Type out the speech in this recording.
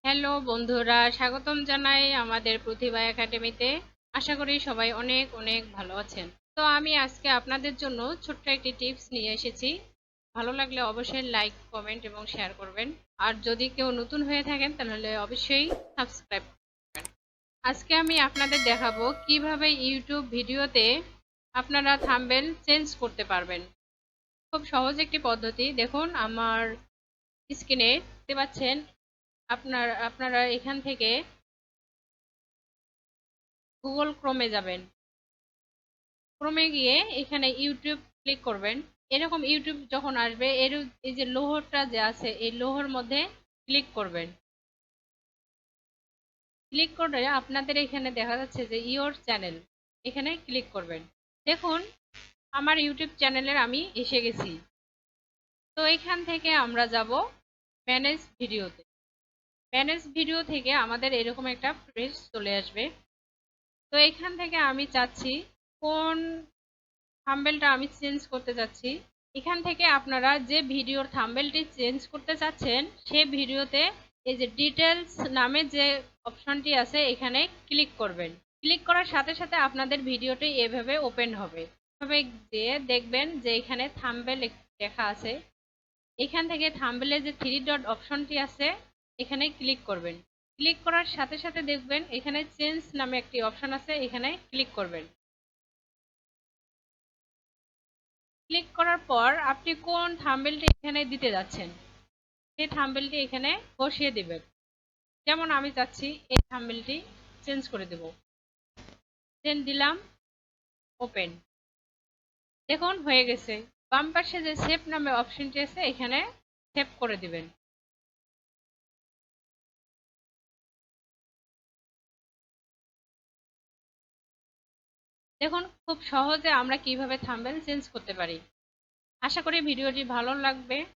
Hello বন্ধুরা, স্বাগতম জানাই আমাদের প্রতিভা একাডেমিতে। আশা করি সবাই অনেক অনেক ভালো আছেন। তো আমি আজকে আপনাদের জন্য ছোট্ট একটি টিপস নিয়ে এসেছি। ভালো লাগলে অবশ্যই লাইক, কমেন্ট এবং শেয়ার করবেন। আর যদি কেউ নতুন হয়ে থাকেন তাহলে অবশ্যই সাবস্ক্রাইব করবেন। আজকে আমি আপনাদের দেখাবো কিভাবে ইউটিউব ভিডিওতে আপনারা থাম্বনেল চেঞ্জ করতে পারবেন। খুব সহজ একটি পদ্ধতি। দেখুন আমার স্ক্রিনে দেখতে পাচ্ছেন। আপনারা এখান থেকে গুগল ক্রোমে যাবেন। ক্রোমে গিয়ে এখানে ইউটিউব ক্লিক করবেন। এরকম ইউটিউব যখন আসবে এই যে লোহরটা যে আছে এই লোহর মধ্যে ক্লিক করবেন। ক্লিক করে আপনাদের এখানে দেখা যাচ্ছে যে ইওর চ্যানেল, এখানে ক্লিক করবেন। দেখুন আমার ইউটিউব চ্যানেলের আমি এসে গেছি। তো এখান থেকে আমরা যাব ম্যানেজ ভিডিওতে। ম্যানেজ ভিডিও থেকে আমাদের এরকম একটা পেজ চলে আসবে। তো এখান থেকে আমি চাচ্ছি কোন থাম্বনেলটা আমি চেঞ্জ করতে যাচ্ছি। এখান থেকে আপনারা যে ভিডিওর থাম্বনেলটি চেঞ্জ করতে চাচ্ছেন সে ভিডিওতে এই যে ডিটেলস নামে যে অপশনটি আছে এখানে ক্লিক করবেন। ক্লিক করার সাথে সাথে আপনাদের ভিডিওটি এভাবে ওপেন হবে। এভাবে দিয়ে দেখবেন যে এখানে থাম্বনেল লেখা আছে। এখান থেকে থাম্বনেলের যে থ্রি ডট অপশনটি আছে এখানে ক্লিক করবেন। ক্লিক করার সাথে সাথে দেখবেন এখানে চেঞ্জ নামে একটি অপশন আছে, এখানে ক্লিক করবেন। ক্লিক করার পর আপনি কোন থাম্বনেলটি এখানে দিতে যাচ্ছেন সেই থাম্বনেলটি এখানে বসিয়ে দিবেন। যেমন আমি চাচ্ছি এই থাম্বনেলটি চেঞ্জ করে দেব। দেন দিলাম ওপেন। দেখুন হয়ে গেছে। বাম পাশে যে সেভ নামে অপশনটি আছে এখানে সেভ করে দিবেন। দেখুন খুব সহজে আমরা কিভাবে থাম্বনেল চেঞ্জ করতে পারি। আশা করি ভিডিওটি ভালো লাগবে।